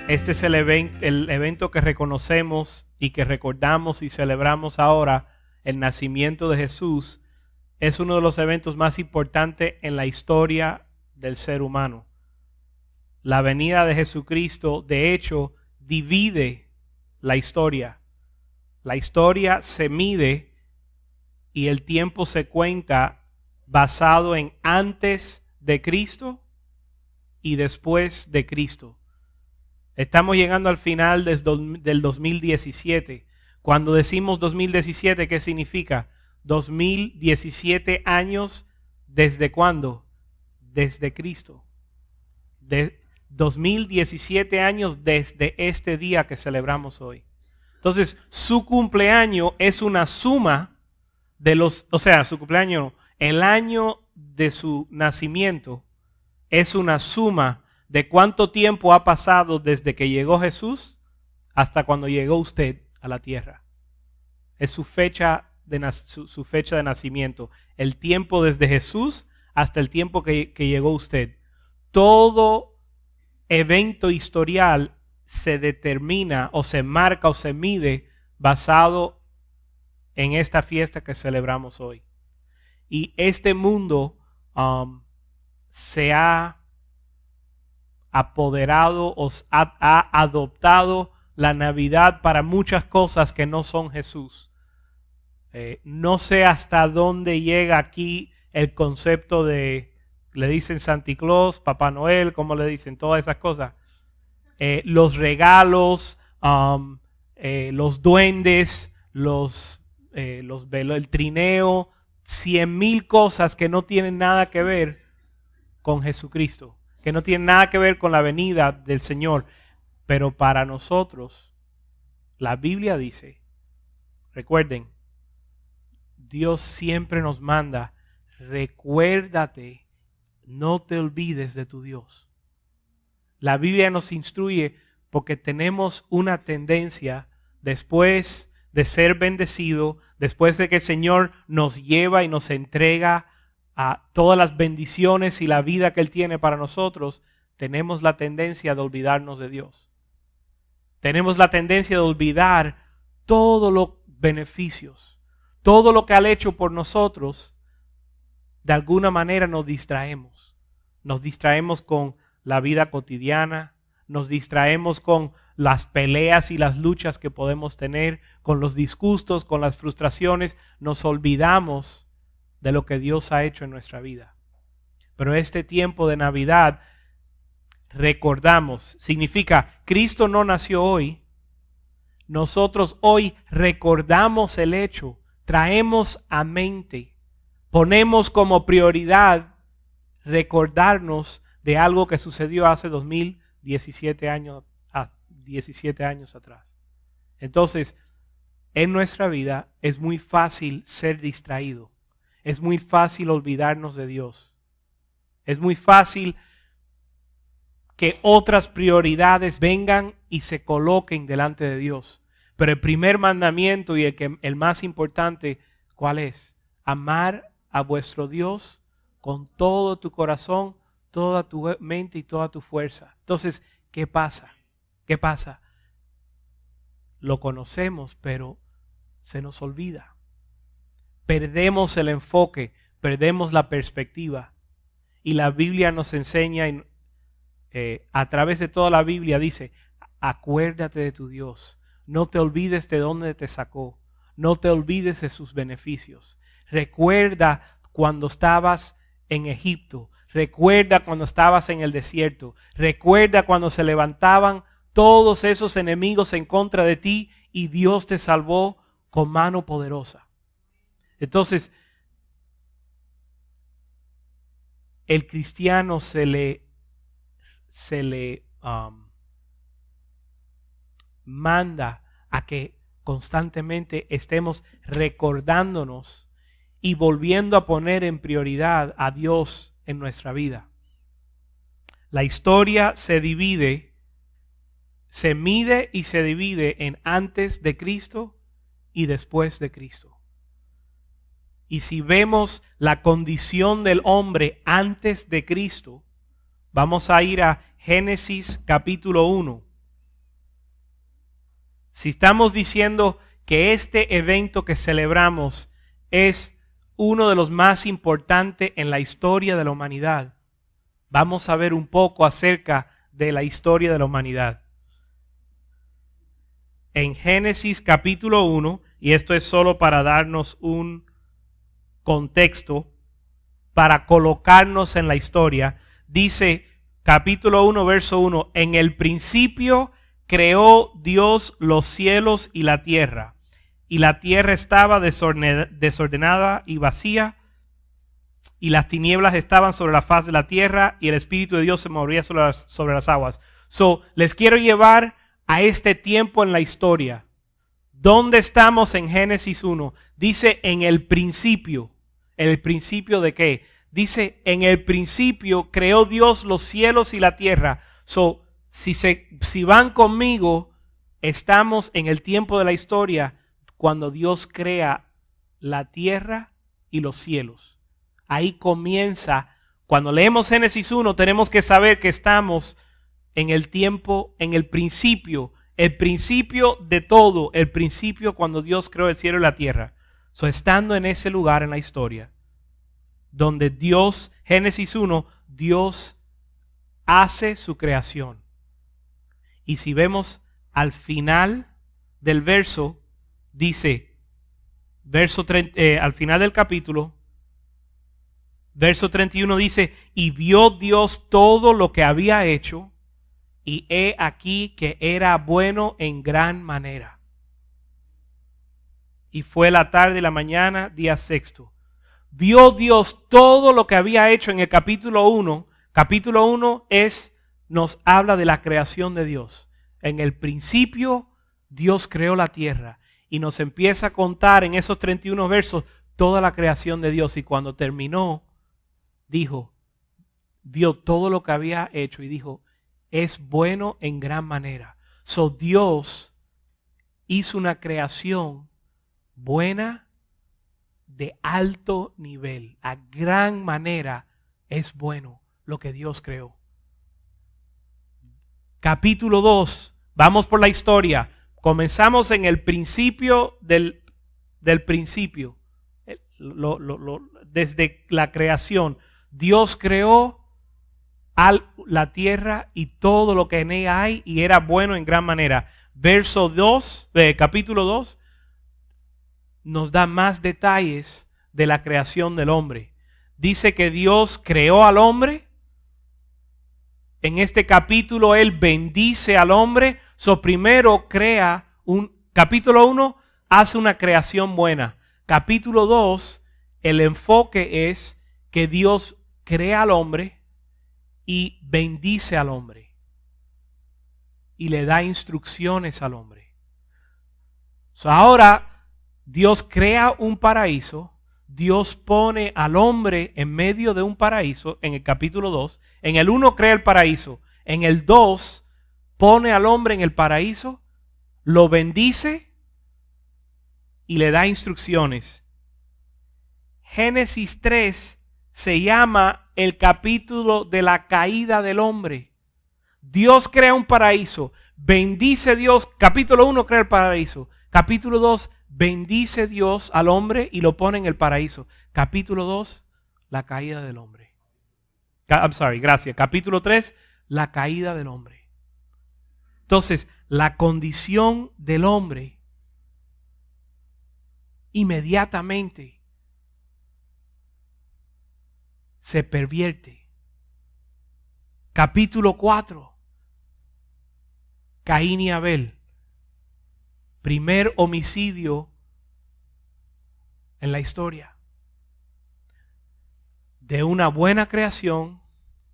Este es el evento que reconocemos y que recordamos y celebramos ahora, el nacimiento de Jesús. Es uno de los eventos más importantes en la historia del ser humano. La venida de Jesucristo, de hecho, divide la historia. La historia se mide y el tiempo se cuenta basado en antes de Cristo y después de Cristo. Estamos llegando al final del 2017. Cuando decimos 2017, ¿qué significa? 2017 años, ¿desde cuándo? Desde Cristo. 2017 años desde este día que celebramos hoy. Entonces, su cumpleaños es una suma de su cumpleaños, el año de su nacimiento es una suma de cuánto tiempo ha pasado desde que llegó Jesús hasta cuando llegó usted a la tierra. Es su fecha de nacimiento. El tiempo desde Jesús hasta el tiempo que llegó usted. Todo evento historial se determina o se marca o se mide basado en esta fiesta que celebramos hoy. Y este mundo se ha apoderado o ha adoptado la Navidad para muchas cosas que no son Jesús. No sé hasta dónde llega aquí el concepto de, le dicen Santa Claus, Papá Noel, como le dicen, todas esas cosas. Los regalos, los duendes, el trineo, 100,000 cosas que no tienen nada que ver con Jesucristo, que no tienen nada que ver con la venida del Señor. Pero para nosotros, la Biblia dice, recuerden, Dios siempre nos manda, recuérdate, no te olvides de tu Dios. La Biblia nos instruye porque tenemos una tendencia, después de ser bendecido, después de que el Señor nos lleva y nos entrega a todas las bendiciones y la vida que Él tiene para nosotros, tenemos la tendencia de olvidarnos de Dios. Tenemos la tendencia de olvidar todos los beneficios, todo lo que ha hecho por nosotros. De alguna manera nos distraemos. Nos distraemos con la vida cotidiana, nos distraemos con las peleas y las luchas que podemos tener, con los disgustos, con las frustraciones. Nos olvidamos de lo que Dios ha hecho en nuestra vida. Pero este tiempo de Navidad, recordamos, significa Cristo no nació hoy. Nosotros hoy recordamos el hecho, traemos a mente, ponemos como prioridad recordarnos de algo que sucedió hace 17 años atrás. Entonces, en nuestra vida es muy fácil ser distraído. Es muy fácil olvidarnos de Dios. Es muy fácil que otras prioridades vengan y se coloquen delante de Dios. Pero el primer mandamiento y el más importante, ¿cuál es? Amar a vuestro Dios con todo tu corazón, toda tu mente y toda tu fuerza. Entonces, ¿qué pasa? ¿Qué pasa? Lo conocemos, pero se nos olvida. Perdemos el enfoque, perdemos la perspectiva. Y la Biblia nos enseña, a través de toda la Biblia dice, acuérdate de tu Dios. No te olvides de dónde te sacó. No te olvides de sus beneficios. Recuerda cuando estabas en Egipto. Recuerda cuando estabas en el desierto. Recuerda cuando se levantaban todos esos enemigos en contra de ti y Dios te salvó con mano poderosa. Entonces, el cristiano se le manda a que constantemente estemos recordándonos y volviendo a poner en prioridad a Dios en nuestra vida. La historia se mide y se divide en antes de Cristo y después de Cristo. Y si vemos la condición del hombre antes de Cristo, vamos a ir a Génesis capítulo 1. si estamos diciendo que este evento que celebramos es uno de los más importantes en la historia de la humanidad, vamos a ver un poco acerca de la historia de la humanidad. En Génesis capítulo 1, y esto es solo para darnos un contexto, para colocarnos en la historia, dice capítulo 1, verso 1, en el principio creó Dios los cielos y la tierra estaba desordenada y vacía, y las tinieblas estaban sobre la faz de la tierra, y el Espíritu de Dios se movía sobre las aguas. Les quiero llevar a este tiempo en la historia. ¿Dónde estamos en Génesis 1? Dice en el principio. ¿El principio de qué? Dice en el principio creó Dios los cielos y la tierra. Si van conmigo, estamos en el tiempo de la historia cuando Dios crea la tierra y los cielos. Ahí comienza. Cuando leemos Génesis 1, tenemos que saber que estamos en el tiempo, en el principio de todo, el principio cuando Dios creó el cielo y la tierra. Estando en ese lugar en la historia, donde Dios, Génesis 1, Dios hace su creación. Y si vemos al final del verso, dice, al final del capítulo, verso 31 dice, y vio Dios todo lo que había hecho, y he aquí que era bueno en gran manera. Y fue la tarde y la mañana, día sexto. Vio Dios todo lo que había hecho en el capítulo 1. Capítulo 1 nos habla de la creación de Dios. En el principio, Dios creó la tierra. Y nos empieza a contar en esos 31 versos toda la creación de Dios. Y cuando terminó, vio todo lo que había hecho y dijo, es bueno en gran manera. Dios hizo una creación buena de alto nivel. A gran manera es bueno lo que Dios creó. Capítulo 2. Vamos por la historia. Comenzamos en el principio del principio. Desde la creación. Dios creó la tierra y todo lo que en ella hay y era bueno en gran manera. Verso 2, capítulo 2, nos da más detalles de la creación del hombre. Dice que Dios creó al hombre. En este capítulo Él bendice al hombre. Primero capítulo 1 hace una creación buena. Capítulo 2, el enfoque es que Dios crea al hombre y bendice al hombre. Y le da instrucciones al hombre. Ahora Dios crea un paraíso. Dios pone al hombre en medio de un paraíso en el capítulo 2. En el 1 crea el paraíso. En el 2 pone al hombre en el paraíso, lo bendice y le da instrucciones. Génesis 3 se llama el capítulo de la caída del hombre. Dios crea un paraíso, bendice Dios. Capítulo 1 crea el paraíso. Capítulo 2 bendice Dios al hombre y lo pone en el paraíso. Capítulo 2, la caída del hombre. Gracias. Capítulo 3, la caída del hombre. Entonces, la condición del hombre inmediatamente se pervierte. Capítulo 4, Caín y Abel. Primer homicidio en la historia. De una buena creación,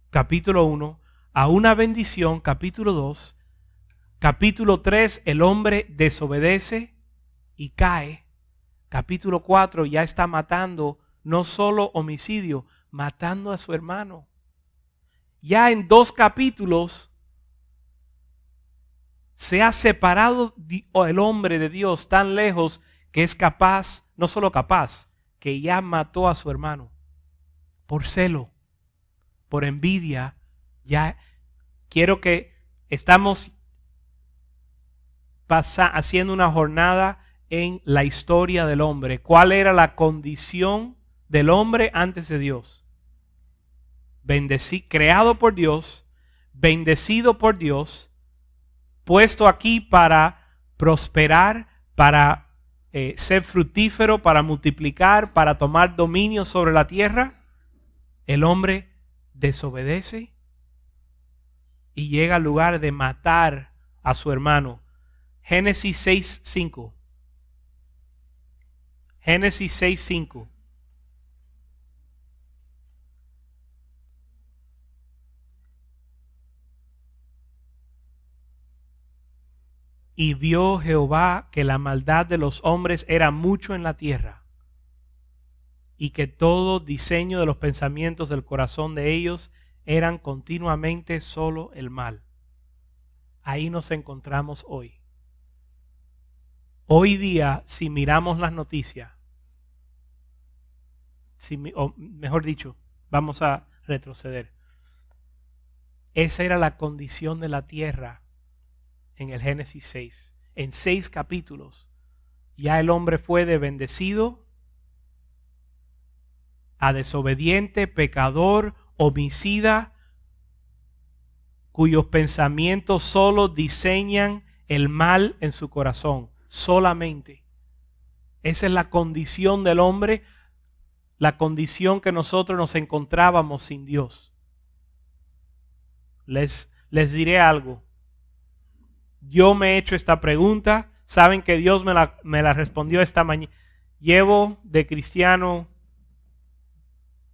capítulo 1, a una bendición, capítulo 2. Capítulo 3, el hombre desobedece y cae. Capítulo 4, ya está matando, no solo homicidio, matando a su hermano. Ya en 2 capítulos se ha separado el hombre de Dios tan lejos que es capaz, no solo capaz, que ya mató a su hermano. Por celo, por envidia, ya quiero que estamos haciendo una jornada en la historia del hombre. ¿Cuál era la condición del hombre antes de Dios? Creado por Dios, bendecido por Dios, puesto aquí para prosperar, para ser fructífero, para multiplicar, para tomar dominio sobre la tierra. El hombre desobedece y llega al lugar de matar a su hermano. Génesis 6:5. Génesis 6:5. Y vio Jehová que la maldad de los hombres era mucho en la tierra, y que todo diseño de los pensamientos del corazón de ellos eran continuamente solo el mal. Ahí nos encontramos hoy. Hoy día, si miramos las noticias, o mejor dicho, vamos a retroceder. Esa era la condición de la tierra en el Génesis 6. En 6 capítulos, ya el hombre fue de bendecido a desobediente, pecador, homicida, cuyos pensamientos solo diseñan el mal en su corazón, solamente. Esa es la condición del hombre, la condición que nosotros nos encontrábamos sin Dios. Les diré algo. Yo me he hecho esta pregunta. Saben que Dios me la respondió esta mañana. Llevo de cristiano,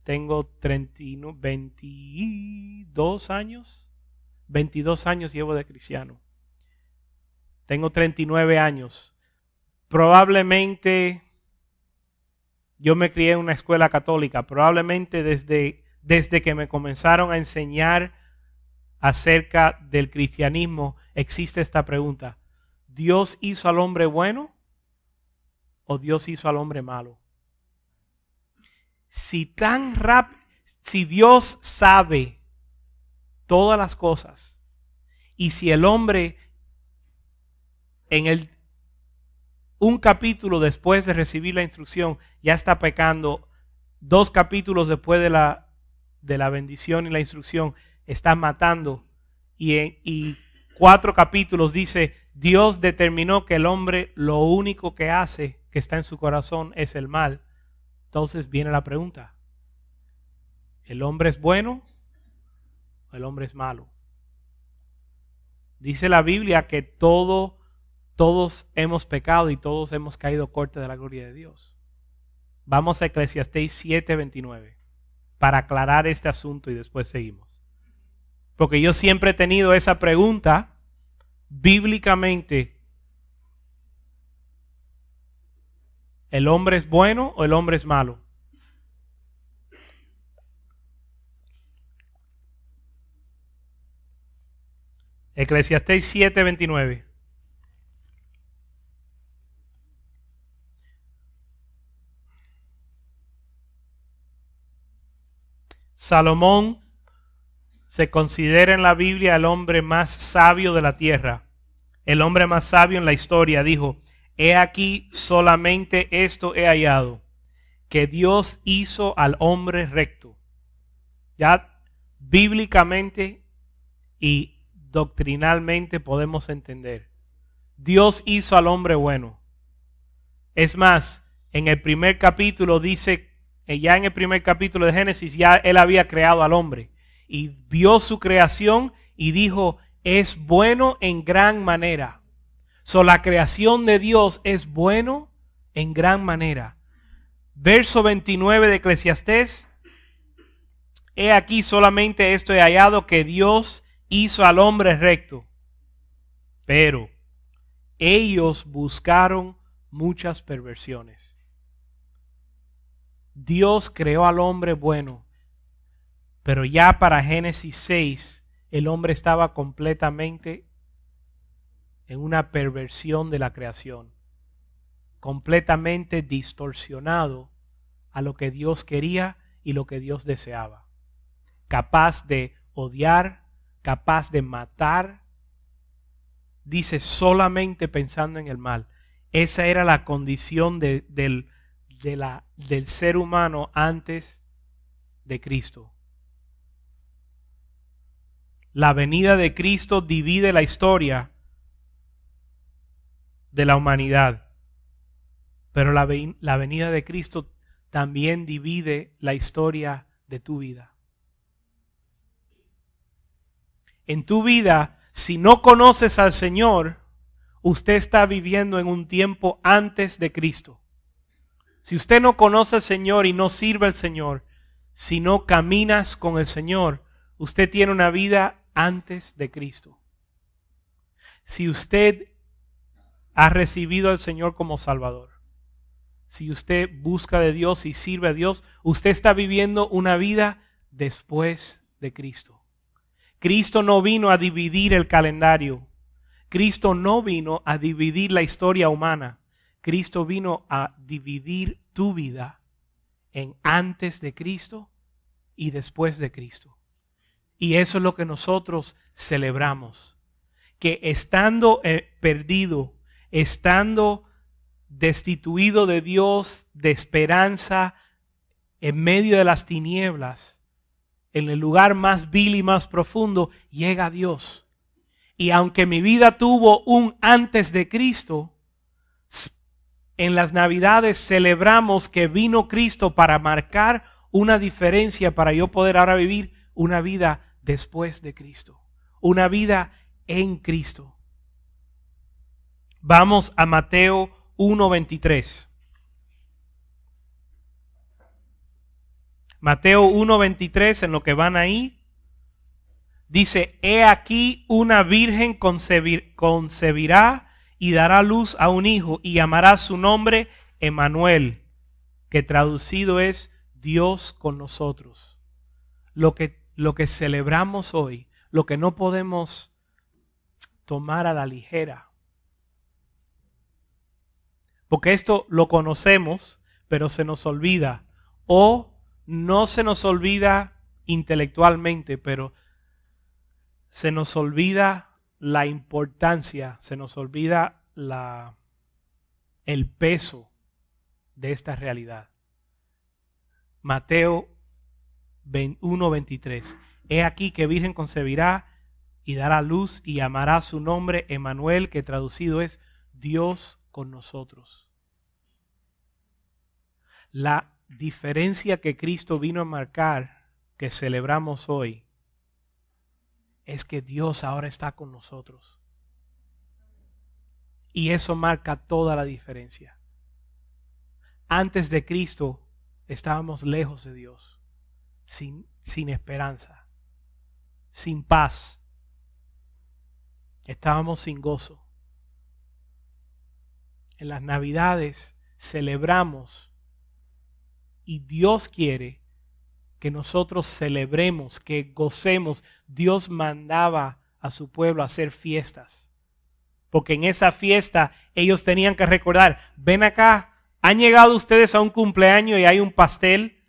tengo 22 años. 22 años llevo de cristiano. Tengo 39 años. Probablemente yo me crié en una escuela católica. Probablemente desde que me comenzaron a enseñar acerca del cristianismo, existe esta pregunta: ¿Dios hizo al hombre bueno o Dios hizo al hombre malo? Si Dios sabe todas las cosas, y si el hombre en un capítulo después de recibir la instrucción ya está pecando, 2 capítulos después de la bendición y la instrucción está matando, y 4 capítulos dice Dios determinó que el hombre lo único que hace, que está en su corazón, es el mal. Entonces viene la pregunta: ¿el hombre es bueno o el hombre es malo? Dice la Biblia que todos hemos pecado y todos hemos caído corto de la gloria de Dios. Vamos a Eclesiastés 7:29 para aclarar este asunto y después seguimos. Porque yo siempre he tenido esa pregunta bíblicamente: ¿el hombre es bueno o el hombre es malo? Eclesiastés 7:29. Salomón se considera en la Biblia el hombre más sabio de la tierra. El hombre más sabio en la historia dijo: he aquí solamente esto he hallado, que Dios hizo al hombre recto. Ya bíblicamente y doctrinalmente podemos entender: Dios hizo al hombre bueno. Es más, en el primer capítulo dice, ya en el primer capítulo de Génesis, ya él había creado al hombre y vio su creación y dijo: es bueno en gran manera. La creación de Dios es bueno en gran manera. Verso 29 de Eclesiastés: he aquí solamente esto he hallado, que Dios hizo al hombre recto, pero ellos buscaron muchas perversiones. Dios creó al hombre bueno, pero ya para Génesis 6 el hombre estaba completamente en una perversión de la creación, completamente distorsionado a lo que Dios quería y lo que Dios deseaba, capaz de odiar, capaz de matar, dice solamente pensando en el mal. Esa era la condición del ser humano antes de Cristo. La venida de Cristo divide la historia de la humanidad, pero la venida de Cristo también divide la historia de tu vida. En tu vida, si no conoces al Señor, usted está viviendo en un tiempo antes de Cristo. Si usted no conoce al Señor y no sirve al Señor, si no caminas con el Señor, usted tiene una vida antes de Cristo. Si usted ha recibido al Señor como Salvador, si usted busca de Dios y sirve a Dios, usted está viviendo una vida después de Cristo. Cristo no vino a dividir el calendario. Cristo no vino a dividir la historia humana. Cristo vino a dividir tu vida en antes de Cristo y después de Cristo. Y eso es lo que nosotros celebramos. Que estando perdido, estando destituido de Dios, de esperanza, en medio de las tinieblas, en el lugar más vil y más profundo, llega Dios. Y aunque mi vida tuvo un antes de Cristo, en las Navidades celebramos que vino Cristo para marcar una diferencia, para yo poder ahora vivir una vida después de Cristo, una vida en Cristo. Vamos a Mateo 1:23. Mateo 1:23, en lo que van ahí, dice: he aquí una virgen concebirá y dará luz a un hijo y llamará su nombre Emmanuel, que traducido es Dios con nosotros. Lo que celebramos hoy, lo que no podemos tomar a la ligera. Porque esto lo conocemos, pero se nos olvida. O no se nos olvida intelectualmente, pero se nos olvida la importancia, se nos olvida el peso de esta realidad. Mateo 1:23. He aquí que virgen concebirá y dará luz y llamará su nombre Emmanuel, que traducido es Dios con nosotros. La diferencia que Cristo vino a marcar, que celebramos hoy, es que Dios ahora está con nosotros. Y eso marca toda la diferencia. Antes de Cristo estábamos lejos de Dios, sin esperanza, sin paz. Estábamos sin gozo. En las Navidades celebramos y Dios quiere que nosotros celebremos, que gocemos. Dios mandaba a su pueblo a hacer fiestas, porque en esa fiesta ellos tenían que recordar: ven acá, han llegado ustedes a un cumpleaños y hay un pastel,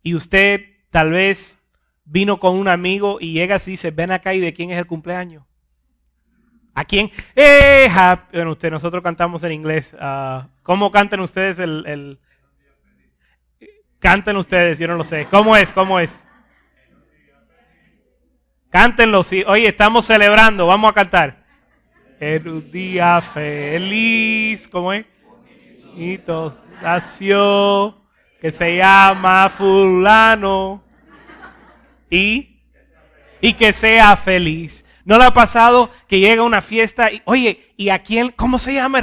y usted tal vez vino con un amigo y llega y dice: ven acá, ¿y de quién es el cumpleaños? ¿A quién? Bueno, nosotros cantamos en inglés. ¿Cómo cantan ustedes Canten ustedes, yo no lo sé. ¿Cómo es? Cántenlo, sí. Oye, estamos celebrando, vamos a cantar. En un día feliz, ¿cómo es? Y nació, que se llama fulano. Y que sea feliz. ¿No le ha pasado que llega a una fiesta y, oye, ¿y a quién? ¿Cómo se llama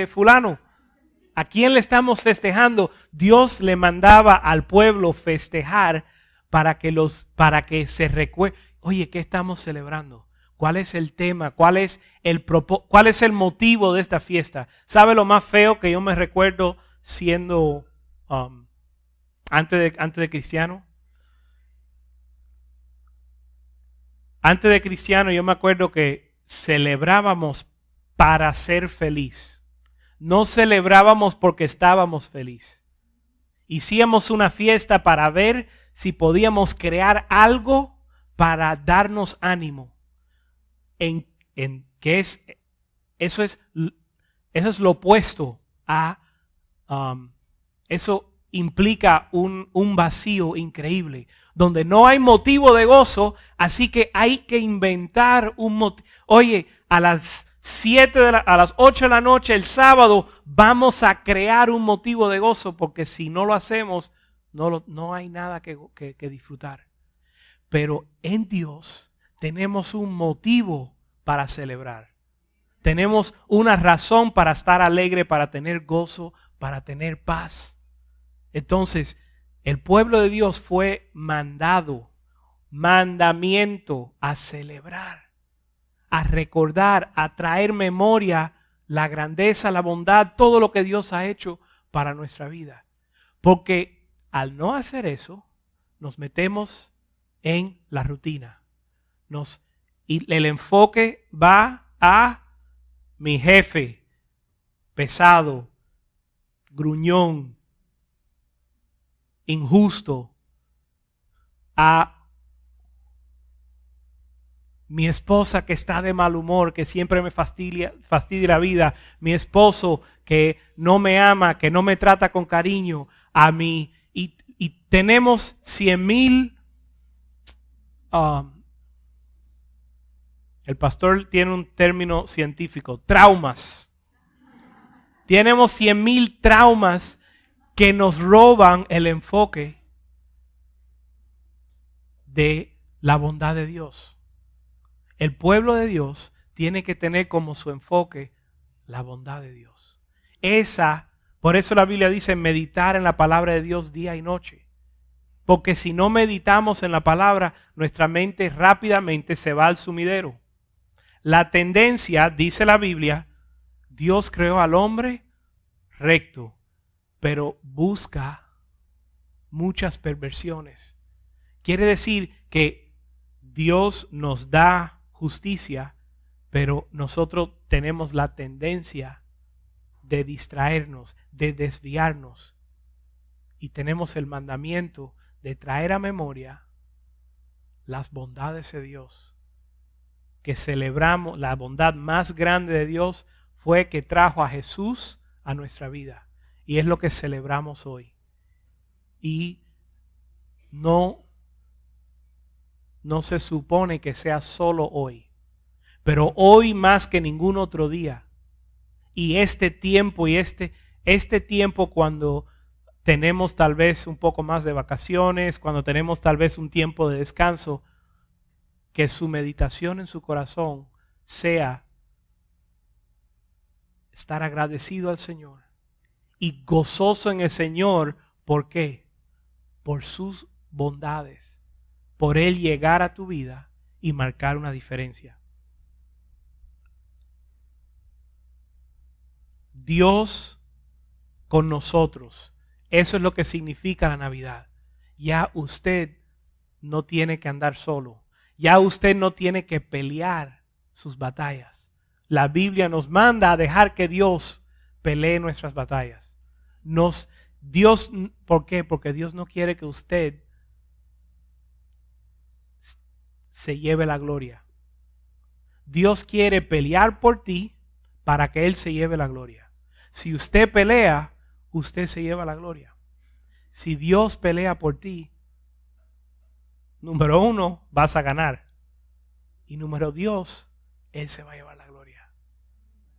fulano? ¿A quién le estamos festejando? Dios le mandaba al pueblo festejar para que se recuerde. Oye, ¿qué estamos celebrando? ¿Cuál es el tema? ¿Cuál es el motivo de esta fiesta? ¿Sabe lo más feo que yo me recuerdo siendo antes de cristiano? Antes de cristiano yo me acuerdo que celebrábamos para ser feliz. No celebrábamos porque estábamos felices. Hicíamos una fiesta para ver si podíamos crear algo para darnos ánimo. En que eso es lo opuesto a, eso implica un vacío increíble, donde no hay motivo de gozo, así que hay que inventar un motivo. Oye, a las 8 de la noche el sábado vamos a crear un motivo de gozo, porque si no lo hacemos, no hay nada que disfrutar. Pero en Dios tenemos un motivo para celebrar. Tenemos una razón para estar alegre, para tener gozo, para tener paz. Entonces, el pueblo de Dios fue mandamiento a celebrar, a recordar, a traer memoria la grandeza, la bondad, todo lo que Dios ha hecho para nuestra vida. Porque al no hacer eso, nos metemos en la rutina. Y el enfoque va a mi jefe, pesado, gruñón, injusto, a mi esposa que está de mal humor, que siempre me fastidia la vida, mi esposo que no me ama, que no me trata con cariño, a mí, y tenemos 100,000. El pastor tiene un término científico, traumas. Tenemos 100,000 traumas que nos roban el enfoque de la bondad de Dios. El pueblo de Dios tiene que tener como su enfoque la bondad de Dios. Por eso la Biblia dice meditar en la palabra de Dios día y noche. Porque si no meditamos en la palabra, nuestra mente rápidamente se va al sumidero. La tendencia, dice la Biblia, Dios creó al hombre recto, pero busca muchas perversiones. Quiere decir que Dios nos da justicia, pero nosotros tenemos la tendencia de distraernos, de desviarnos. Y tenemos el mandamiento de traer a memoria las bondades de Dios. Que celebramos, la bondad más grande de Dios fue que trajo a Jesús a nuestra vida. Y es lo que celebramos hoy. Y no se supone que sea solo hoy. Pero hoy más que ningún otro día. Y este tiempo este tiempo cuando tenemos tal vez un poco más de vacaciones, cuando tenemos tal vez un tiempo de descanso, que su meditación en su corazón sea estar agradecido al Señor y gozoso en el Señor. ¿Por qué? Por sus bondades, por Él llegar a tu vida y marcar una diferencia. Dios con nosotros. Eso es lo que significa la Navidad. Ya usted no tiene que andar solo. Ya usted no tiene que pelear sus batallas. La Biblia nos manda a dejar que Dios pelee nuestras batallas. ¿Por qué? Porque Dios no quiere que usted se lleve la gloria. Dios quiere pelear por ti para que Él se lleve la gloria. Si usted pelea, usted se lleva la gloria. Si Dios pelea por ti, número 1, vas a ganar. Y número 2, Él se va a llevar la gloria.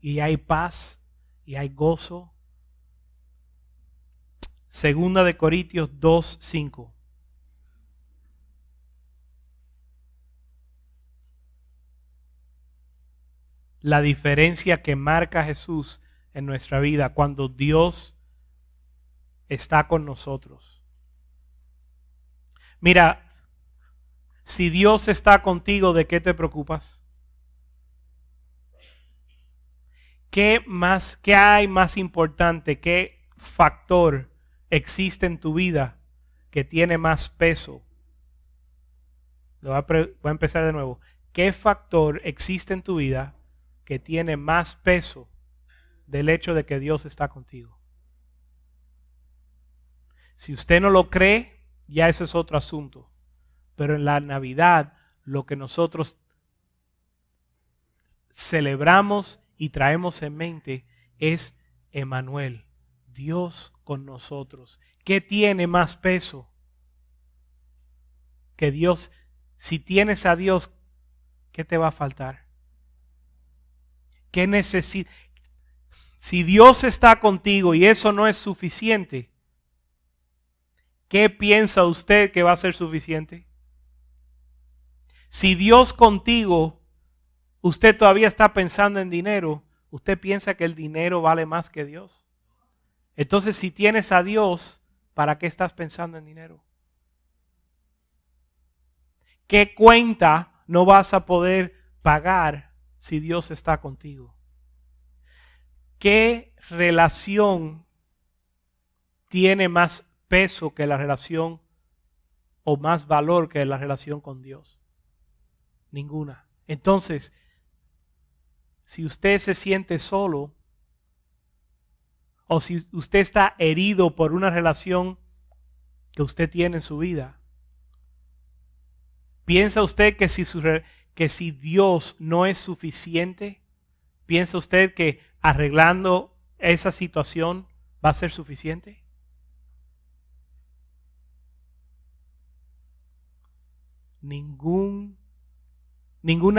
Y hay paz, y hay gozo. 2 Corintios 2:5. La diferencia que marca Jesús en nuestra vida cuando Dios está con nosotros. Mira, si Dios está contigo, ¿de qué te preocupas? ¿Qué hay más importante? ¿Qué factor existe en tu vida que tiene más peso? Voy a empezar de nuevo. ¿Qué factor existe en tu vida que tiene más peso del hecho de que Dios está contigo? Si usted no lo cree, ya eso es otro asunto. Pero en la Navidad, lo que nosotros celebramos y traemos en mente es Emmanuel, Dios con nosotros. ¿Qué tiene más peso que Dios? Si tienes a Dios, ¿qué te va a faltar? ¿Qué necesitas? Si Dios está contigo y eso no es suficiente, ¿qué piensa usted que va a ser suficiente? Si Dios contigo, usted todavía está pensando en dinero, ¿usted piensa que el dinero vale más que Dios? Entonces, si tienes a Dios, ¿para qué estás pensando en dinero? ¿Qué cuenta no vas a poder pagar si Dios está contigo? ¿Qué relación tiene más peso que la relación o más valor que la relación con Dios? Ninguna. Entonces, si usted se siente solo o si usted está herido por una relación que usted tiene en su vida, ¿piensa usted que si Dios no es suficiente? ¿Piensa usted que arreglando esa situación va a ser suficiente? Ninguna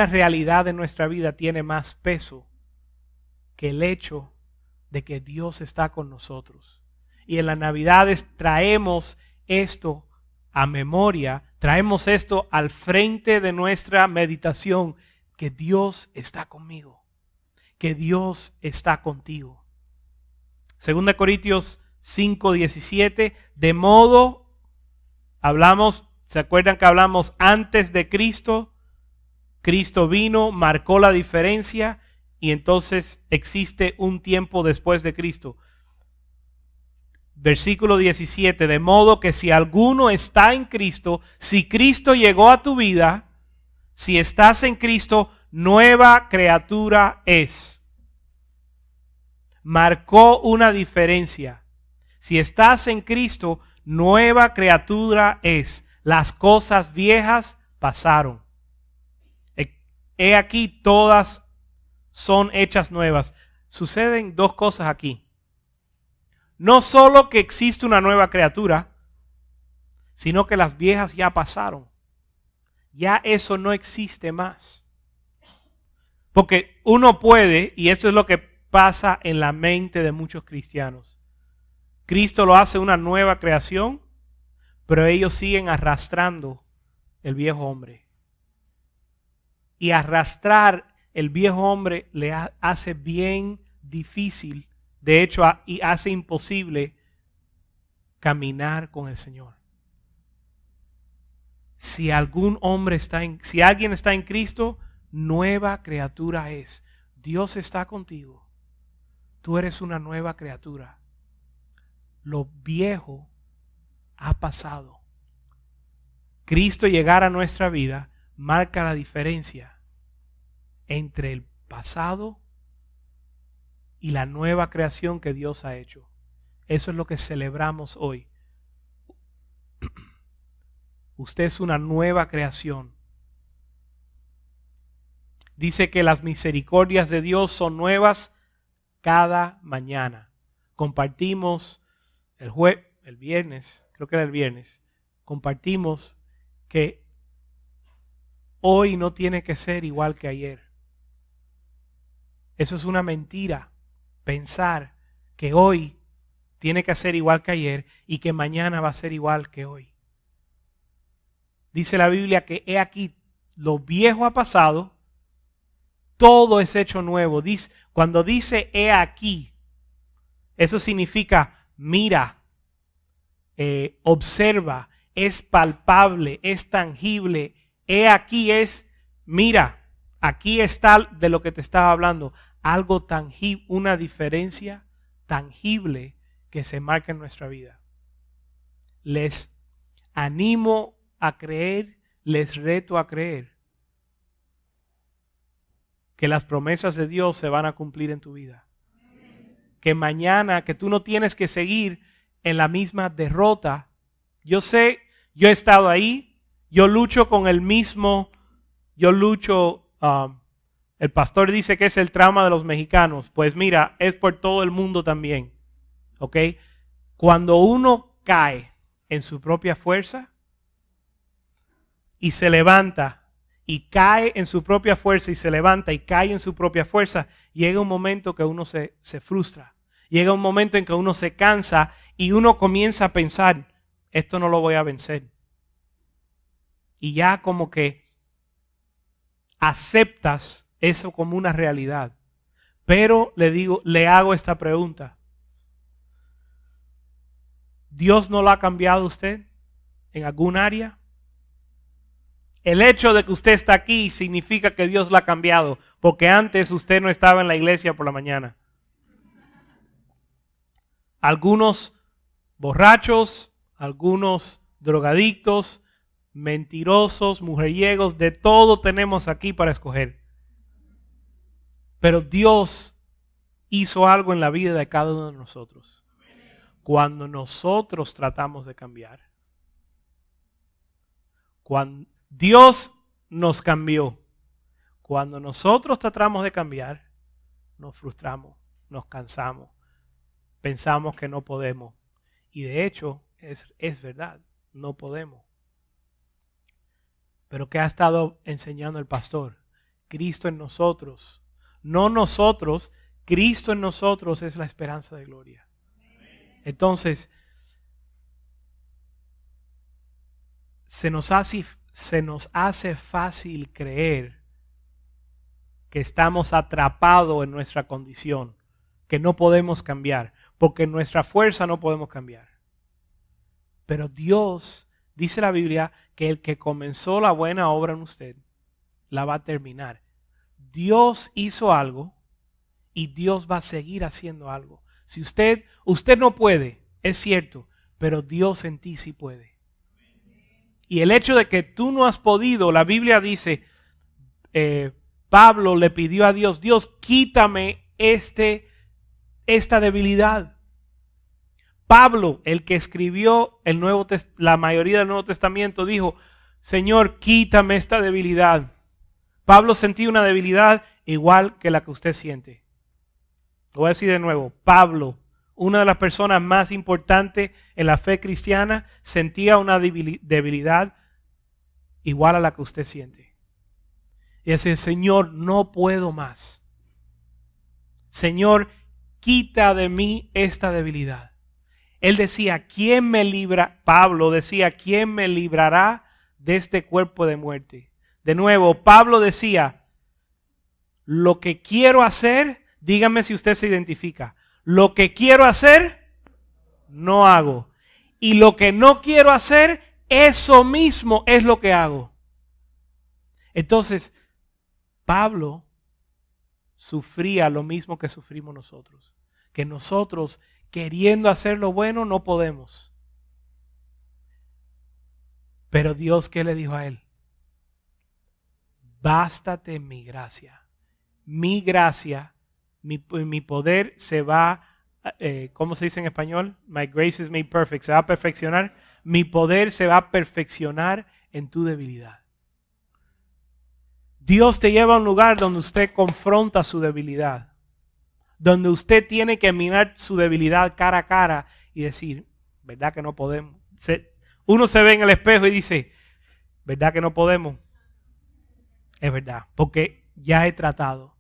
realidad de nuestra vida tiene más peso que el hecho de que Dios está con nosotros. Y en las Navidades traemos esto a memoria, traemos esto al frente de nuestra meditación, que Dios está conmigo, que Dios está contigo. 2 Corintios 5:17, de modo, ¿se acuerdan que hablamos antes de Cristo? Cristo vino, marcó la diferencia y entonces existe un tiempo después de Cristo. Versículo 17, de modo que si alguno está en Cristo, si Cristo llegó a tu vida, si estás en Cristo, nueva criatura es. Marcó una diferencia. Si estás en Cristo, nueva criatura es. Las cosas viejas pasaron. He aquí, todas son hechas nuevas. Suceden dos cosas aquí. No solo que existe una nueva criatura, sino que las viejas ya pasaron. Ya eso no existe más. Porque uno puede, y esto es lo que pasa en la mente de muchos cristianos. Cristo lo hace una nueva creación, pero ellos siguen arrastrando el viejo hombre. Y arrastrar el viejo hombre le hace bien difícil, de hecho, y hace imposible caminar con el Señor. Si alguien está en Cristo, nueva criatura es. Dios está contigo. Tú eres una nueva criatura. Lo viejo ha pasado. Cristo llegar a nuestra vida marca la diferencia entre el pasado y la nueva creación que Dios ha hecho. Eso es lo que celebramos hoy. Usted es una nueva creación. Dice que las misericordias de Dios son nuevas cada mañana. Compartimos el viernes, creo que era el viernes, compartimos que hoy no tiene que ser igual que ayer. Eso es una mentira, pensar que hoy tiene que ser igual que ayer y que mañana va a ser igual que hoy. Dice la Biblia que he aquí, lo viejo ha pasado, todo es hecho nuevo. Cuando dice he aquí, eso significa mira, observa, es palpable, es tangible. He aquí es, mira, aquí está de lo que te estaba hablando, algo tangible, una diferencia tangible que se marca en nuestra vida. Les animo a creer, les reto a creer que las promesas de Dios se van a cumplir en tu vida. Que mañana, que tú no tienes que seguir en la misma derrota. Yo sé, yo he estado ahí, yo lucho con el mismo, El pastor dice que es el trauma de los mexicanos. Pues mira, es por todo el mundo también. ¿Ok? Cuando uno cae en su propia fuerza y se levanta y cae en su propia fuerza y se levanta y cae en su propia fuerza, llega un momento que uno se frustra. Llega un momento en que uno se cansa y uno comienza a pensar, esto no lo voy a vencer. Y ya como que aceptas eso como una realidad. Pero le hago esta pregunta. ¿Dios no lo ha cambiado a usted en algún área? El hecho de que usted está aquí significa que Dios lo ha cambiado, porque antes usted no estaba en la iglesia por la mañana. Algunos borrachos, algunos drogadictos, mentirosos, mujeriegos, de todo tenemos aquí para escoger. Pero Dios hizo algo en la vida de cada uno de nosotros. Cuando nosotros tratamos de cambiar. Cuando Dios nos cambió. Cuando nosotros tratamos de cambiar, nos frustramos, nos cansamos, pensamos que no podemos. Y de hecho, es verdad, no podemos. Pero ¿qué ha estado enseñando el pastor? Cristo en nosotros. No nosotros, Cristo en nosotros es la esperanza de gloria. Entonces, se nos hace fácil creer que estamos atrapados en nuestra condición, que no podemos cambiar, porque en nuestra fuerza no podemos cambiar. Pero Dios, dice la Biblia, que el que comenzó la buena obra en usted, la va a terminar. Dios hizo algo y Dios va a seguir haciendo algo. Si usted no puede, es cierto, pero Dios en ti sí puede. Y el hecho de que tú no has podido, la Biblia dice, Pablo le pidió a Dios, Dios, quítame esta debilidad. Pablo, el que escribió la mayoría del Nuevo Testamento, dijo, Señor, quítame esta debilidad. Pablo sentía una debilidad igual que la que usted siente. Lo voy a decir de nuevo. Pablo, una de las personas más importantes en la fe cristiana, sentía una debilidad igual a la que usted siente. Y decía, Señor, no puedo más. Señor, quita de mí esta debilidad. Él decía, Pablo decía, ¿quién me librará de este cuerpo de muerte? De nuevo, Pablo decía, lo que quiero hacer, dígame si usted se identifica, lo que quiero hacer, no hago. Y lo que no quiero hacer, eso mismo es lo que hago. Entonces, Pablo sufría lo mismo que sufrimos nosotros. Que nosotros, queriendo hacer lo bueno, no podemos. Pero Dios, ¿qué le dijo a él? Bástate mi gracia. Mi gracia, mi poder se va, ¿cómo se dice en español? My grace is made perfect. Se va a perfeccionar. Mi poder se va a perfeccionar en tu debilidad. Dios te lleva a un lugar donde usted confronta su debilidad. Donde usted tiene que mirar su debilidad cara a cara y decir, ¿verdad que no podemos? Uno se ve en el espejo y dice, ¿verdad que no podemos? Es verdad, porque ya he tratado.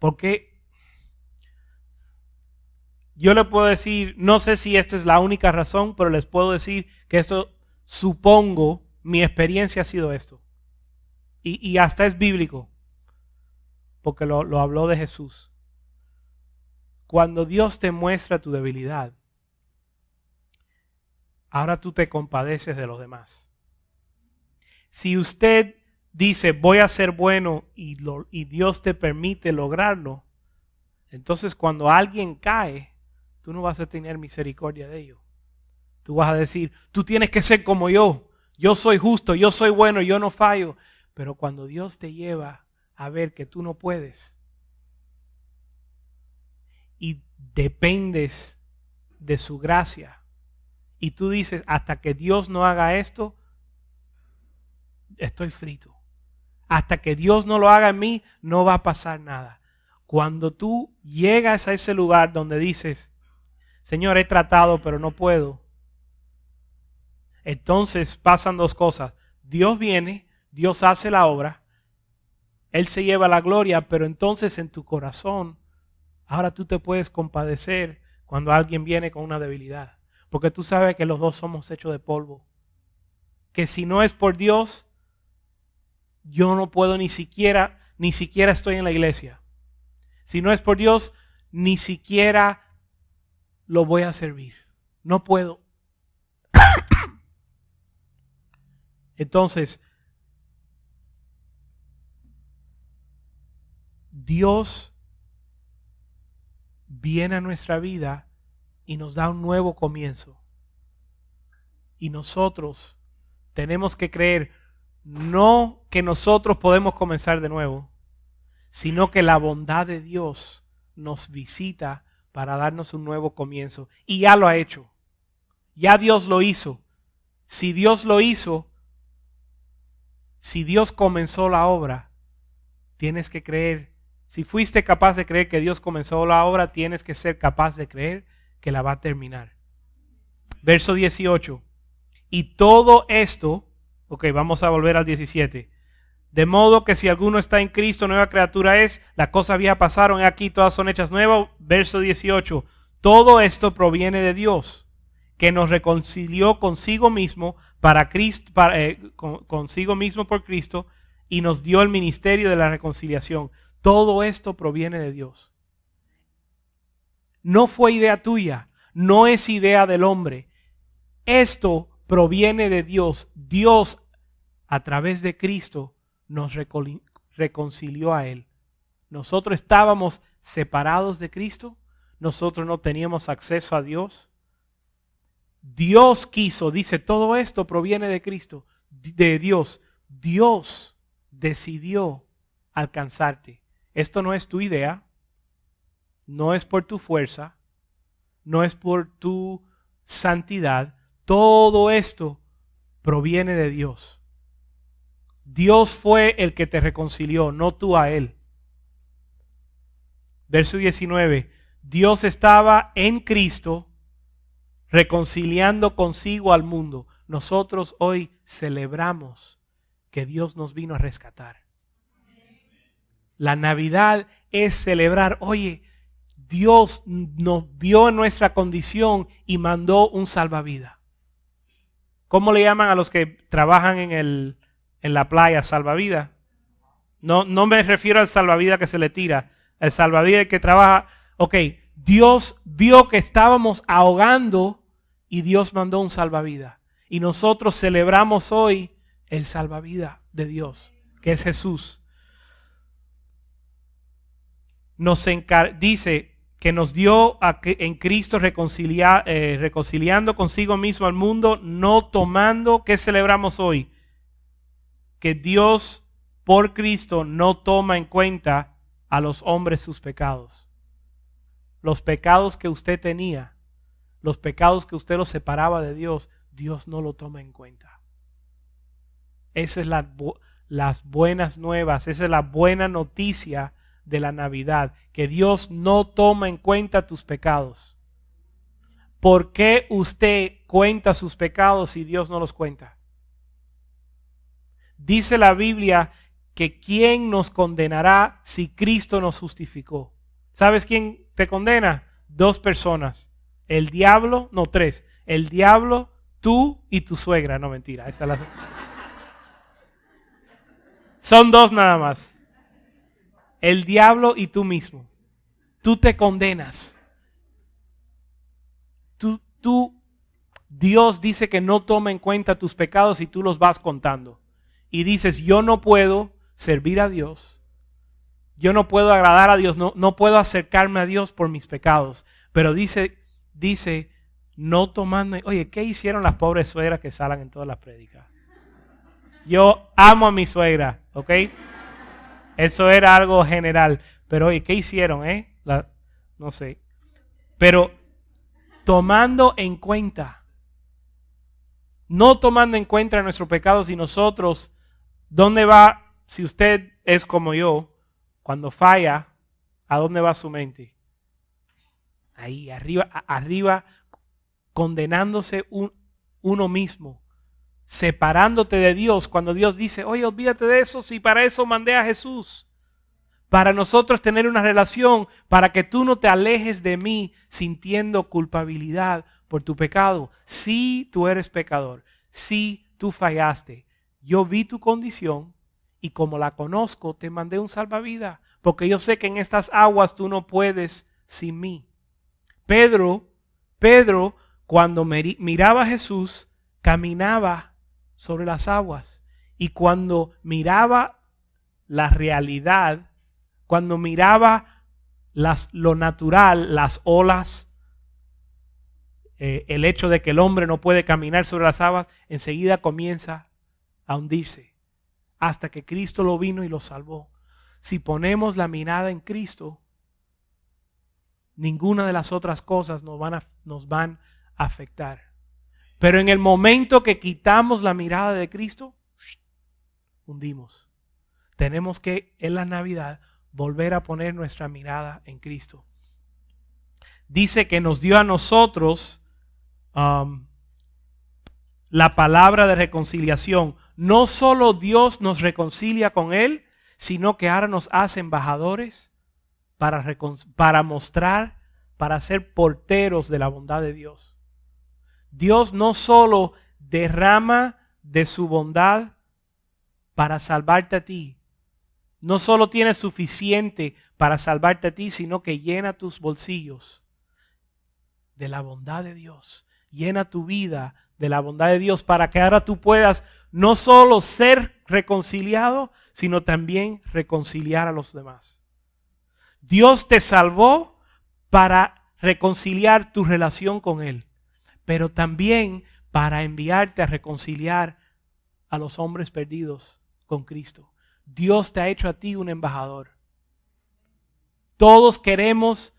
Porque yo le puedo decir, no sé si esta es la única razón, pero les puedo decir que esto, supongo, mi experiencia ha sido esto. Y hasta es bíblico, porque lo habló de Jesús. Cuando Dios te muestra tu debilidad, ahora tú te compadeces de los demás. Si usted dice, voy a ser bueno y Dios te permite lograrlo, entonces cuando alguien cae, tú no vas a tener misericordia de ellos. Tú vas a decir, tú tienes que ser como yo soy justo, yo soy bueno, yo no fallo. Pero cuando Dios te lleva a ver que tú no puedes y dependes de su gracia y tú dices, hasta que Dios no haga esto, estoy frito. hasta que Dios no lo haga en mí, no va a pasar nada. Cuando tú llegas a ese lugar donde dices, Señor, he tratado, pero no puedo, entonces pasan dos cosas. Dios viene, Dios hace la obra, Él se lleva la gloria, pero entonces en tu corazón, ahora tú te puedes compadecer cuando alguien viene con una debilidad. Porque tú sabes que los dos somos hechos de polvo. Que si no es por Dios, yo no puedo ni siquiera estoy en la iglesia. Si no es por Dios, ni siquiera lo voy a servir. No puedo. Entonces, Dios viene a nuestra vida y nos da un nuevo comienzo. Y nosotros tenemos que creer no que nosotros podemos comenzar de nuevo, sino que la bondad de Dios nos visita para darnos un nuevo comienzo. Y ya lo ha hecho. Ya Dios lo hizo. Si Dios lo hizo, si Dios comenzó la obra, tienes que creer. Si fuiste capaz de creer que Dios comenzó la obra, tienes que ser capaz de creer que la va a terminar. Verso 18. Y todo esto, ok, vamos a volver al 17. De modo que si alguno está en Cristo, nueva criatura es, las cosas viejas pasaron, aquí todas son hechas nuevas. Verso 18. Todo esto proviene de Dios, que nos reconcilió consigo mismo para Cristo, consigo mismo por Cristo, y nos dio el ministerio de la reconciliación. Todo esto proviene de Dios. No fue idea tuya, no es idea del hombre. Esto proviene de Dios. Dios, a través de Cristo, nos reconcilió a Él. Nosotros estábamos separados de Cristo, nosotros no teníamos acceso a Dios. Dios quiso, dice, todo esto proviene de Cristo, de Dios. Dios decidió alcanzarte. Esto no es tu idea, no es por tu fuerza, no es por tu santidad. Todo esto proviene de Dios. Dios fue el que te reconcilió, no tú a Él. Verso 19. Dios estaba en Cristo reconciliando consigo al mundo. Nosotros hoy celebramos que Dios nos vino a rescatar. La Navidad es celebrar, oye, Dios nos vio en nuestra condición y mandó un salvavidas. ¿Cómo le llaman a los que trabajan en la playa? Salvavidas. No me refiero al salvavidas que se le tira, al salvavidas que trabaja. Ok, Dios vio que estábamos ahogando y Dios mandó un salvavidas. Y nosotros celebramos hoy el salvavidas de Dios, que es Jesús. Dice que nos dio en Cristo reconciliando consigo mismo al mundo, no tomando, ¿qué celebramos hoy? Que Dios por Cristo no toma en cuenta a los hombres sus pecados. Los pecados que usted tenía, los pecados que usted los separaba de Dios, Dios no lo toma en cuenta. Esas es las buenas nuevas, esa es la buena noticia de la Navidad, que Dios no toma en cuenta tus pecados. ¿Por qué usted cuenta sus pecados si Dios no los cuenta? Dice la Biblia que ¿quién nos condenará si Cristo nos justificó? ¿Sabes quién te condena? Dos personas. El diablo, no, tres. El diablo, tú y tu suegra. No, mentira. Son dos nada más. El diablo y tú mismo. Tú te condenas. Dios dice que no toma en cuenta tus pecados y tú los vas contando. Y dices, yo no puedo servir a Dios. Yo no puedo agradar a Dios. No puedo acercarme a Dios por mis pecados. Pero dice, no tomando... Oye, ¿qué hicieron las pobres suegras que salen en todas las prédicas? Yo amo a mi suegra, ¿ok? Eso era algo general. Pero oye, ¿qué hicieron, no sé. Pero tomando en cuenta, no tomando en cuenta nuestros pecados y nosotros, ¿dónde va si usted es como yo, cuando falla, ¿a dónde va su mente? Ahí, arriba, condenándose uno mismo, separándote de Dios, cuando Dios dice, oye, olvídate de eso, si para eso mandé a Jesús. Para nosotros tener una relación, para que tú no te alejes de mí sintiendo culpabilidad por tu pecado. Sí, tú eres pecador, sí, tú fallaste. Yo vi tu condición y como la conozco, te mandé un salvavidas, porque yo sé que en estas aguas tú no puedes sin mí. Pedro, cuando miraba a Jesús, caminaba sobre las aguas. Y cuando miraba la realidad, cuando miraba lo natural, las olas, el hecho de que el hombre no puede caminar sobre las aguas, enseguida comienza a hundirse. Hasta que Cristo lo vino y lo salvó. Si ponemos la mirada en Cristo, ninguna de las otras cosas nos van a afectar. Pero en el momento que quitamos la mirada de Cristo, hundimos. Tenemos que en la Navidad volver a poner nuestra mirada en Cristo. Dice que nos dio a nosotros la palabra de reconciliación. No solo Dios nos reconcilia con Él, sino que ahora nos hace embajadores para mostrar, para ser porteros de la bondad de Dios. Dios no solo derrama de su bondad para salvarte a ti, no solo tiene suficiente para salvarte a ti, sino que llena tus bolsillos de la bondad de Dios. Llena tu vida de la bondad de Dios para que ahora tú puedas no solo ser reconciliado, sino también reconciliar a los demás. Dios te salvó para reconciliar tu relación con Él, pero también para enviarte a reconciliar a los hombres perdidos con Cristo. Dios te ha hecho a ti un embajador. Todos queremos,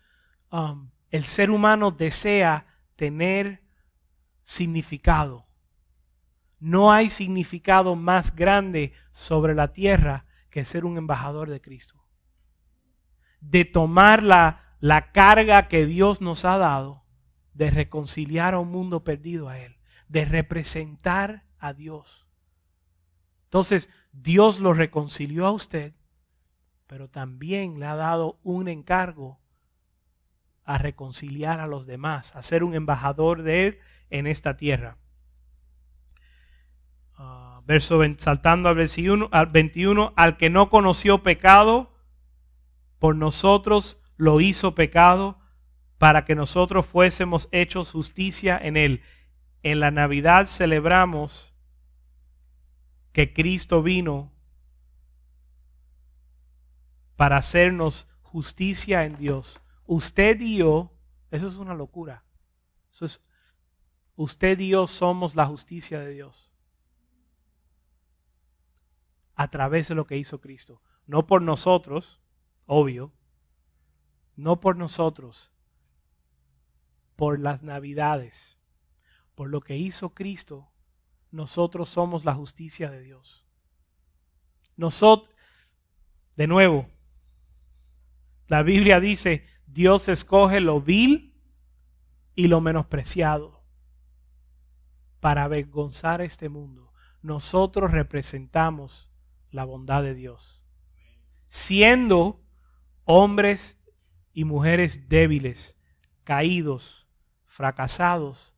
el ser humano desea tener significado. No hay significado más grande sobre la tierra que ser un embajador de Cristo. De tomar la carga que Dios nos ha dado, de reconciliar a un mundo perdido a Él, de representar a Dios. Entonces, Dios lo reconcilió a usted, pero también le ha dado un encargo a reconciliar a los demás, a ser un embajador de Él en esta tierra. Saltando al 21, al que no conoció pecado, por nosotros lo hizo pecado, para que nosotros fuésemos hechos justicia en Él. En la Navidad celebramos que Cristo vino para hacernos justicia en Dios. Usted y yo, eso es una locura. Usted y yo somos la justicia de Dios a través de lo que hizo Cristo. No por nosotros, obvio, no por nosotros, por las Navidades, por lo que hizo Cristo. Nosotros somos la justicia de Dios. De nuevo, la Biblia dice, Dios escoge lo vil y lo menospreciado para avergonzar a este mundo. Nosotros representamos la bondad de Dios. Siendo hombres y mujeres débiles, caídos, fracasados,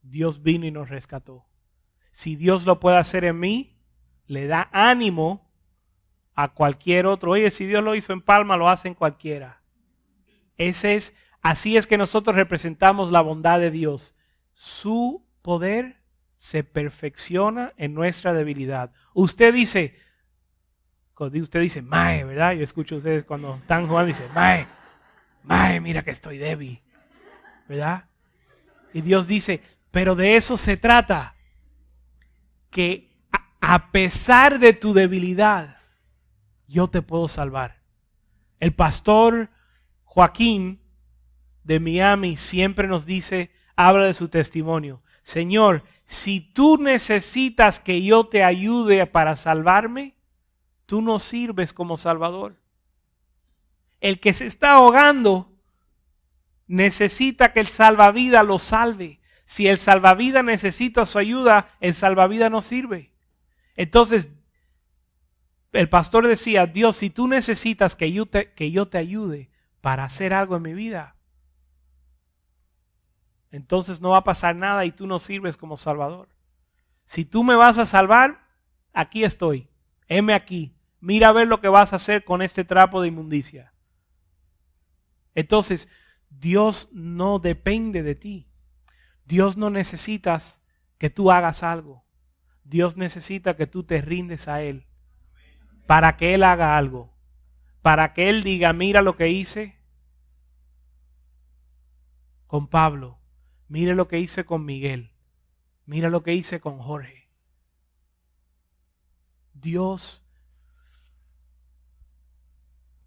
Dios vino y nos rescató. Si Dios lo puede hacer en mí, le da ánimo a cualquier otro. Oye, si Dios lo hizo en Palma, lo hace en cualquiera. Así es que nosotros representamos la bondad de Dios. Su poder se perfecciona en nuestra debilidad. Usted dice, mae, ¿verdad? Yo escucho a ustedes cuando están jugando, dice, mae, mira que estoy débil, ¿verdad? Y Dios dice, pero de eso se trata, que a pesar de tu debilidad, yo te puedo salvar. El pastor Joaquín de Miami siempre nos dice, habla de su testimonio. Señor, si tú necesitas que yo te ayude para salvarme, tú no sirves como Salvador. El que se está ahogando necesita que el salvavidas lo salve. Si el salvavidas necesita su ayuda, el salvavidas no sirve. Entonces, el pastor decía, Dios, si tú necesitas que yo te ayude para hacer algo en mi vida, entonces no va a pasar nada y tú no sirves como Salvador. Si tú me vas a salvar, aquí estoy. Heme aquí. Mira a ver lo que vas a hacer con este trapo de inmundicia. Entonces, Dios no depende de ti. Dios no necesita que tú hagas algo. Dios necesita que tú te rindes a Él para que Él haga algo. Para que Él diga, mira lo que hice con Pablo. Mira lo que hice con Miguel. Mira lo que hice con Jorge. Dios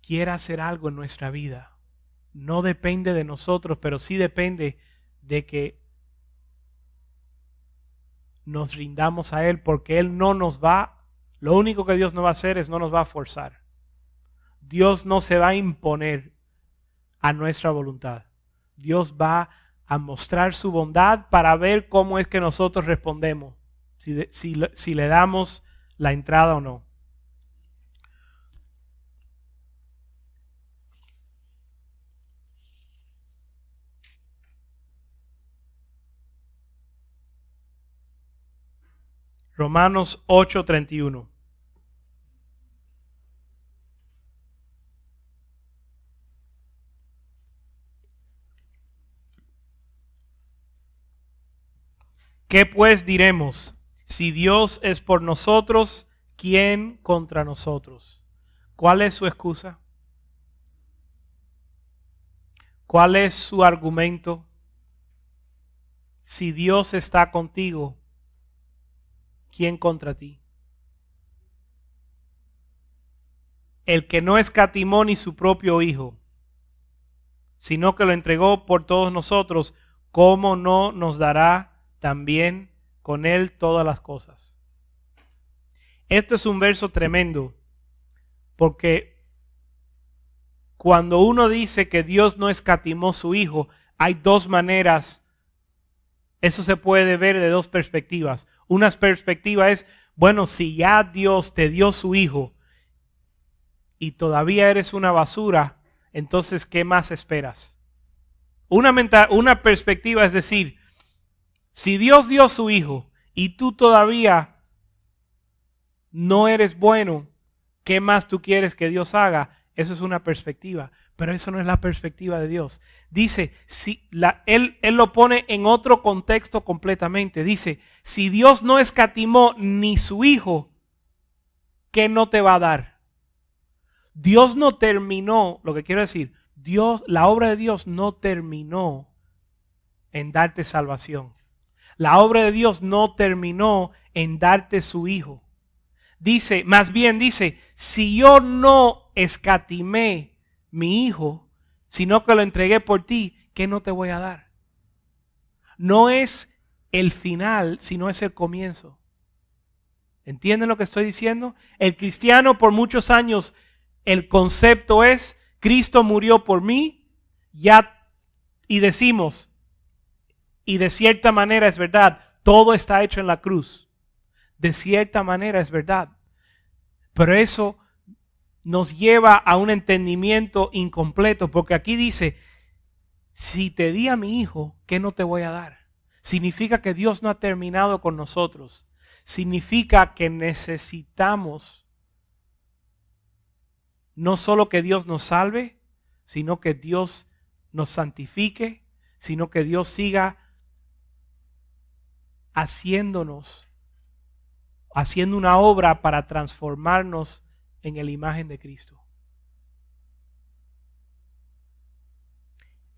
quiere hacer algo en nuestra vida. No depende de nosotros, pero sí depende de que nos rindamos a Él, porque Él no nos va, lo único que Dios no va a hacer es no nos va a forzar. Dios no se va a imponer a nuestra voluntad. Dios va a mostrar su bondad para ver cómo es que nosotros respondemos, si le damos la entrada o no. Romanos 8:31. ¿Qué pues diremos? Si Dios es por nosotros, ¿quién contra nosotros? ¿Cuál es su excusa? ¿Cuál es su argumento? Si Dios está contigo, ¿quién contra ti? El que no escatimó ni su propio Hijo, sino que lo entregó por todos nosotros, ¿cómo no nos dará también con Él todas las cosas? Esto es un verso tremendo, porque cuando uno dice que Dios no escatimó su Hijo, hay dos maneras. Eso se puede ver de dos perspectivas. Una perspectiva es, bueno, si ya Dios te dio su Hijo y todavía eres una basura, entonces, ¿qué más esperas? Una perspectiva es decir, si Dios dio su Hijo y tú todavía no eres bueno, ¿qué más tú quieres que Dios haga? Eso es una perspectiva, pero eso no es la perspectiva de Dios. Dice, Él lo pone en otro contexto completamente. Dice, si Dios no escatimó ni su Hijo, ¿qué no te va a dar? Dios no terminó, lo que quiero decir, la obra de Dios no terminó en darte salvación. La obra de Dios no terminó en darte su Hijo. Dice, más bien dice, si yo no escatimé mi Hijo, sino que lo entregué por ti, ¿qué no te voy a dar? No es el final, sino es el comienzo. ¿Entienden lo que estoy diciendo? El cristiano por muchos años, el concepto es, Cristo murió por mí, y decimos, y de cierta manera es verdad, todo está hecho en la cruz. De cierta manera es verdad. Pero eso nos lleva a un entendimiento incompleto, porque aquí dice, si te di a mi Hijo, ¿qué no te voy a dar? Significa que Dios no ha terminado con nosotros. Significa que necesitamos no solo que Dios nos salve, sino que Dios nos santifique, sino que Dios siga haciendo una obra para transformarnos en la imagen de Cristo.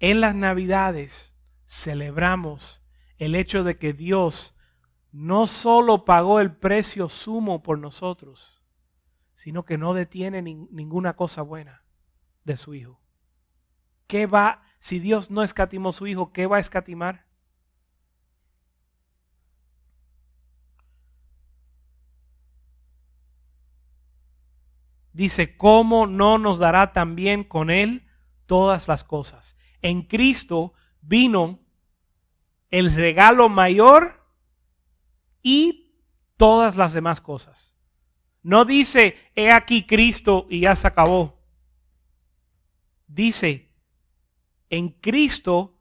En las Navidades celebramos el hecho de que Dios no solo pagó el precio sumo por nosotros, sino que no detiene ninguna cosa buena de su Hijo. Si Dios no escatimó su Hijo, ¿qué va a escatimar? Dice, ¿cómo no nos dará también con Él todas las cosas? En Cristo vino el regalo mayor y todas las demás cosas. No dice, he aquí Cristo y ya se acabó. Dice, en Cristo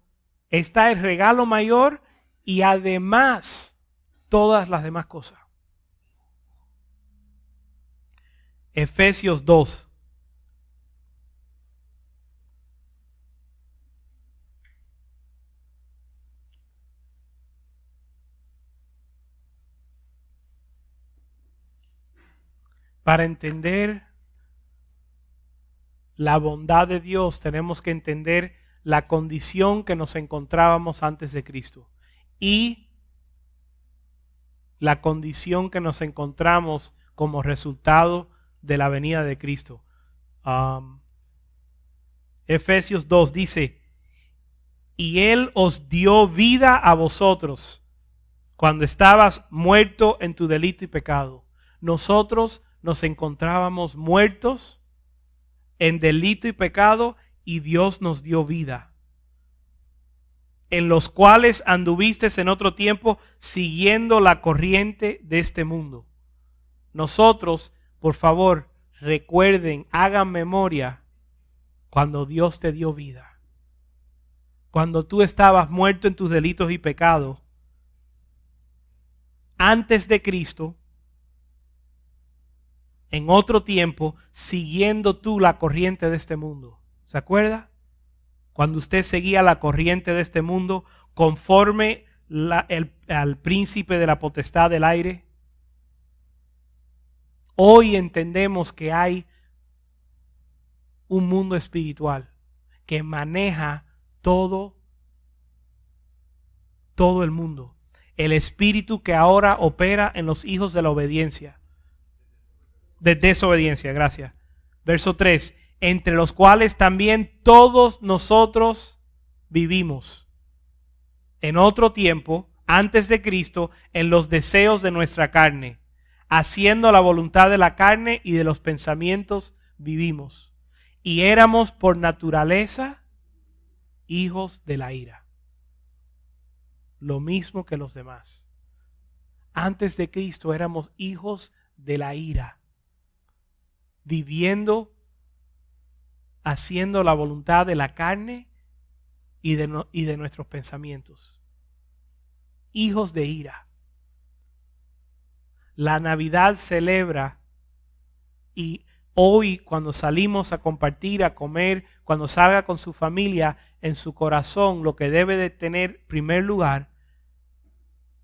está el regalo mayor y además todas las demás cosas. Efesios 2. Para entender la bondad de Dios tenemos que entender la condición que nos encontrábamos antes de Cristo y la condición que nos encontramos como resultado de la venida de Cristo. Efesios 2 dice, y Él os dio vida a vosotros cuando estabas muerto en tu delito y pecado. Nosotros nos encontrábamos muertos en delito y pecado y Dios nos dio vida, en los cuales anduvisteis en otro tiempo siguiendo la corriente de este mundo. Nosotros, por favor, recuerden, hagan memoria cuando Dios te dio vida. Cuando tú estabas muerto en tus delitos y pecados, antes de Cristo, en otro tiempo, siguiendo tú la corriente de este mundo. ¿Se acuerda? Cuando usted seguía la corriente de este mundo conforme al príncipe de la potestad del aire. Hoy entendemos que hay un mundo espiritual que maneja todo el mundo. El espíritu que ahora opera en los hijos de la obediencia. De desobediencia, gracias. Verso 3, entre los cuales también todos nosotros vivimos en otro tiempo, antes de Cristo, en los deseos de nuestra carne, haciendo la voluntad de la carne y de los pensamientos vivimos. Y éramos por naturaleza hijos de la ira. Lo mismo que los demás. Antes de Cristo éramos hijos de la ira, viviendo, haciendo la voluntad de la carne y de nuestros pensamientos. Hijos de ira. La Navidad celebra y hoy cuando salimos a compartir, a comer, cuando salga con su familia, en su corazón lo que debe de tener primer lugar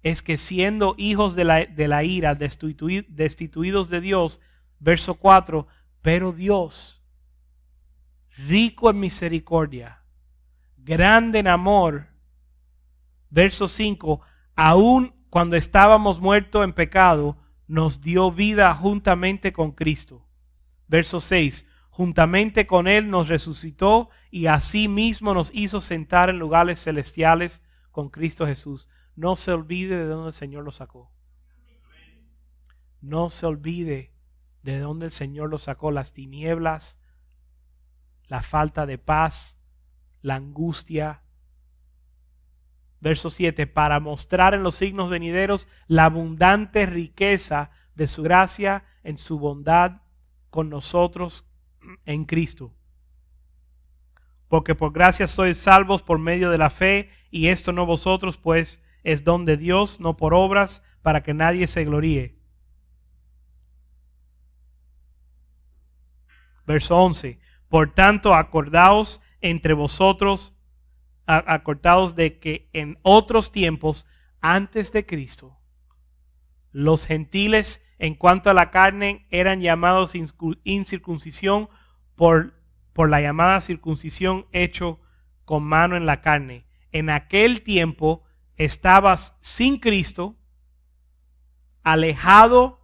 es que siendo hijos de la ira, destituidos de Dios, verso 4, pero Dios, rico en misericordia, grande en amor, verso 5, aun cuando estábamos muertos en pecado, nos dio vida juntamente con Cristo. Verso 6, juntamente con Él nos resucitó y asimismo nos hizo sentar en lugares celestiales con Cristo Jesús. No se olvide de dónde el Señor lo sacó. No se olvide de dónde el Señor lo sacó. Las tinieblas, la falta de paz, la angustia. Verso 7, para mostrar en los signos venideros la abundante riqueza de su gracia en su bondad con nosotros en Cristo. Porque por gracia sois salvos por medio de la fe, y esto no vosotros, pues es don de Dios, no por obras, para que nadie se gloríe. Verso 11, por tanto acordaos entre vosotros, acordaos de que en otros tiempos, antes de Cristo, los gentiles en cuanto a la carne eran llamados incircuncisión por la llamada circuncisión hecho con mano en la carne. En aquel tiempo estabas sin Cristo, alejado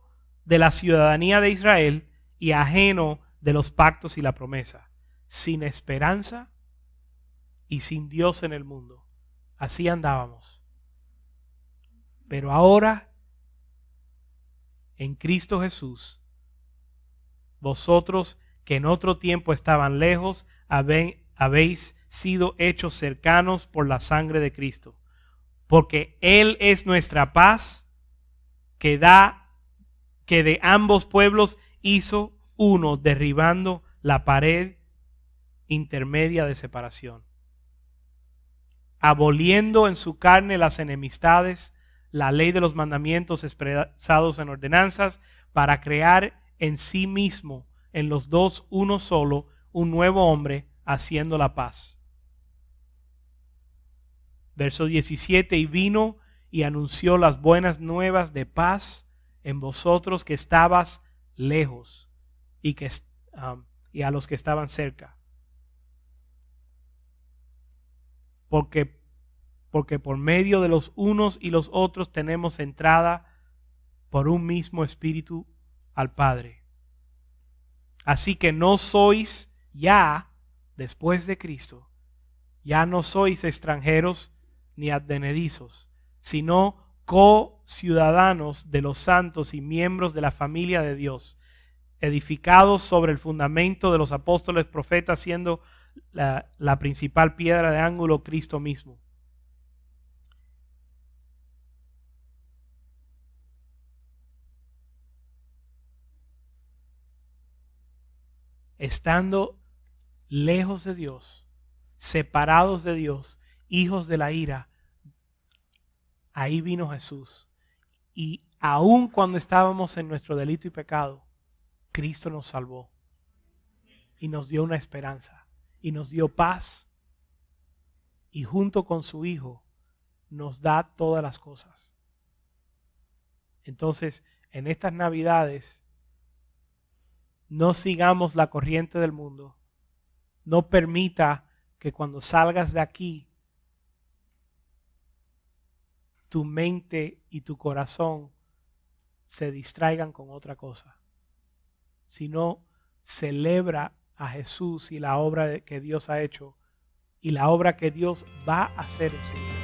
de la ciudadanía de Israel y ajeno de los pactos y la promesa, sin esperanza y sin Dios en el mundo. Así andábamos. Pero ahora, en Cristo Jesús, vosotros que en otro tiempo estaban lejos, habéis sido hechos cercanos por la sangre de Cristo. Porque Él es nuestra paz, que de ambos pueblos hizo uno, derribando la pared intermedia de separación, aboliendo en su carne las enemistades, la ley de los mandamientos expresados en ordenanzas, para crear en sí mismo, en los dos uno solo, un nuevo hombre, haciendo la paz. Verso 17, y vino y anunció las buenas nuevas de paz en vosotros que estabas lejos y a los que estaban cerca. Porque por medio de los unos y los otros tenemos entrada por un mismo espíritu al Padre. Así que no sois ya, después de Cristo, ya no sois extranjeros ni advenedizos, sino co-ciudadanos de los santos y miembros de la familia de Dios, edificados sobre el fundamento de los apóstoles profetas, siendo la principal piedra de ángulo Cristo mismo. Estando lejos de Dios, separados de Dios, hijos de la ira, ahí vino Jesús. Y aun cuando estábamos en nuestro delito y pecado, Cristo nos salvó y nos dio una esperanza y nos dio paz, y junto con su Hijo nos da todas las cosas. Entonces, en estas Navidades, no sigamos la corriente del mundo. No permita que cuando salgas de aquí, tu mente y tu corazón se distraigan con otra cosa. Sino celebra a Jesús y la obra que Dios ha hecho y la obra que Dios va a hacer en su vida.